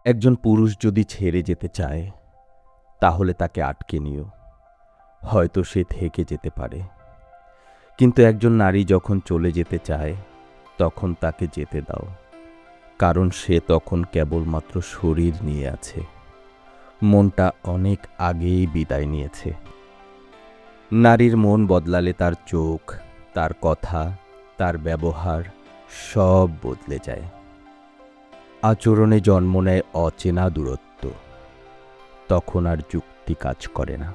একজন পুরুষ যদি ছেড়ে যেতে চায় তাহলে তাকে আটকে নিও, হয়তো সে থেকে যেতে পারে। কিন্তু একজন নারী যখন চলে যেতে চায় তখন তাকে যেতে দাও, কারণ সে তখন কেবলমাত্র শরীর নিয়ে আছে, মনটা অনেক আগেই বিদায় নিয়েছে। নারীর মন বদলালে তার চোখ, তার কথা, তার ব্যবহার সব বদলে যায়। আচরণে জন্ম নেয় অচেনা দূরত্ব, তখন আর যুক্তি কাজ করে না।